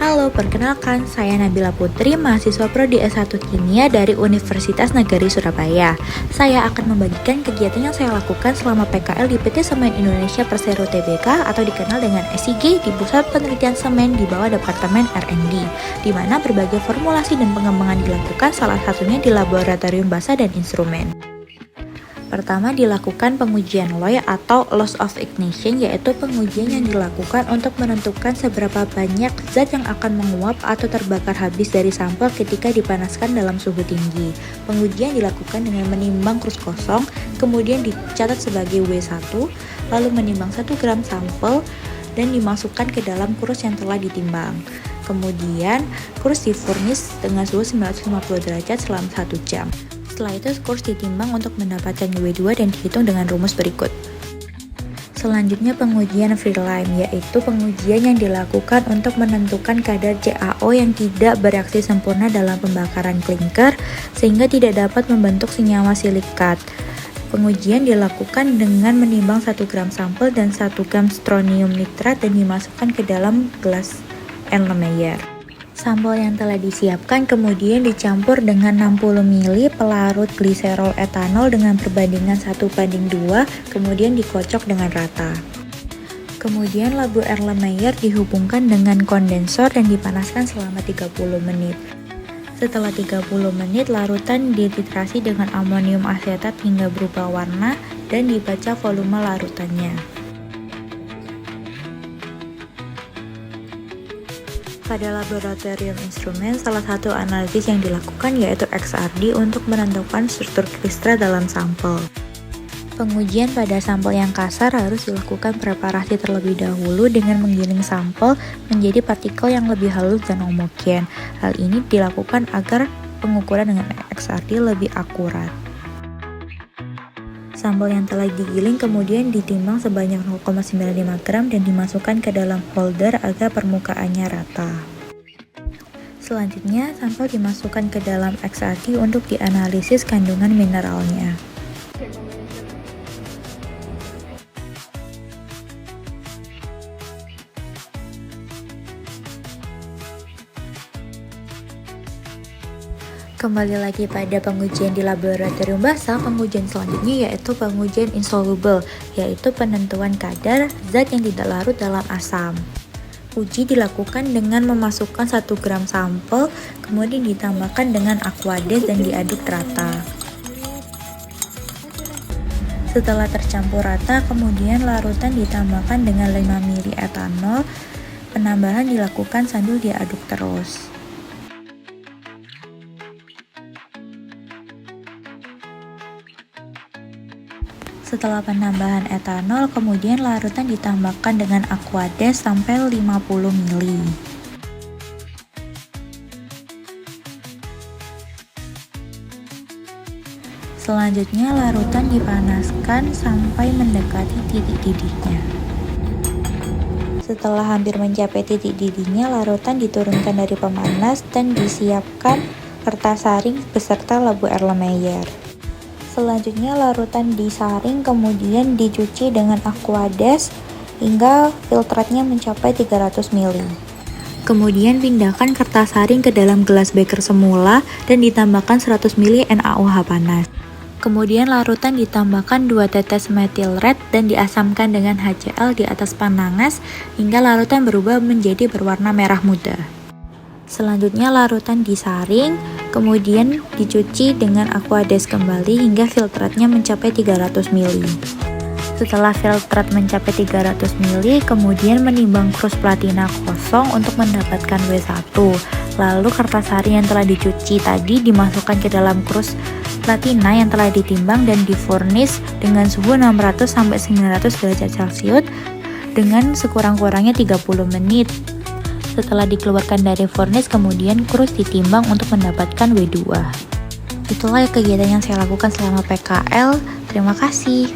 Halo, perkenalkan, saya Nabila Putri, mahasiswa Prodi S1 Kimia dari Universitas Negeri Surabaya. Saya akan membagikan kegiatan yang saya lakukan selama PKL di PT Semen Indonesia Persero Tbk atau dikenal dengan SIG di Pusat Penelitian Semen di bawah Departemen R&D, di mana berbagai formulasi dan pengembangan dilakukan, salah satunya di Laboratorium Basa dan Instrumen. Pertama, dilakukan pengujian LOI atau Loss of Ignition, yaitu pengujian yang dilakukan untuk menentukan seberapa banyak zat yang akan menguap atau terbakar habis dari sampel ketika dipanaskan dalam suhu tinggi. Pengujian dilakukan dengan menimbang krus kosong, kemudian dicatat sebagai W1, lalu menimbang 1 gram sampel dan dimasukkan ke dalam krus yang telah ditimbang. Kemudian, krus difurnis dengan suhu 950 derajat selama 1 jam. Setelah itu, kurs ditimbang untuk mendapatkan W2 dan dihitung dengan rumus berikut. Selanjutnya, pengujian Freeline, yaitu pengujian yang dilakukan untuk menentukan kadar CaO yang tidak bereaksi sempurna dalam pembakaran klinker sehingga tidak dapat membentuk senyawa silikat. Pengujian dilakukan dengan menimbang 1 gram sampel dan 1 gram strontium nitrat dan dimasukkan ke dalam gelas Erlenmeyer. Sampel yang telah disiapkan kemudian dicampur dengan 60 ml pelarut gliserol etanol dengan perbandingan 1:2, kemudian dikocok dengan rata. Kemudian labu Erlenmeyer dihubungkan dengan kondensor dan dipanaskan selama 30 menit. Setelah 30 menit, larutan dititrasi dengan amonium asetat hingga berubah warna dan dibaca volume larutannya. Pada laboratorium instrumen, salah satu analisis yang dilakukan yaitu XRD untuk menentukan struktur kristal dalam sampel. Pengujian pada sampel yang kasar harus dilakukan preparasi terlebih dahulu dengan menggiling sampel menjadi partikel yang lebih halus dan homogen. Hal ini dilakukan agar pengukuran dengan XRD lebih akurat. Sampel yang telah digiling kemudian ditimbang sebanyak 0,95 gram dan dimasukkan ke dalam holder agar permukaannya rata. Selanjutnya, sampel dimasukkan ke dalam XRD untuk dianalisis kandungan mineralnya. Kembali lagi pada pengujian di laboratorium basa, pengujian selanjutnya yaitu pengujian insoluble, yaitu penentuan kadar zat yang tidak larut dalam asam. Uji dilakukan dengan memasukkan 1 gram sampel, kemudian ditambahkan dengan aquades dan diaduk rata. Setelah tercampur rata, kemudian larutan ditambahkan dengan 5 ml etanol. Penambahan dilakukan sambil diaduk terus. Setelah penambahan etanol, kemudian larutan ditambahkan dengan aquades sampai 50 ml. Selanjutnya, larutan dipanaskan sampai mendekati titik didihnya. Setelah hampir mencapai titik didihnya, larutan diturunkan dari pemanas dan disiapkan kertas saring beserta labu Erlenmeyer. Selanjutnya, larutan disaring kemudian dicuci dengan aquades hingga filtratnya mencapai 300 ml. Kemudian pindahkan kertas saring ke dalam gelas beker semula dan ditambahkan 100 ml NaOH panas. Kemudian larutan ditambahkan 2 tetes methyl red dan diasamkan dengan HCl di atas panangas hingga larutan berubah menjadi berwarna merah muda. Selanjutnya larutan disaring, kemudian dicuci dengan aquades kembali hingga filtratnya mencapai 300 ml. Setelah filtrat mencapai 300 ml, kemudian menimbang krus platina kosong untuk mendapatkan W1. Lalu kertas saring yang telah dicuci tadi dimasukkan ke dalam krus platina yang telah ditimbang dan difurnis dengan suhu 600-900 derajat Celcius dengan sekurang-kurangnya 30 menit. Setelah dikeluarkan dari furnace, kemudian krus ditimbang untuk mendapatkan W2. Itulah kegiatan yang saya lakukan selama PKL. Terima kasih.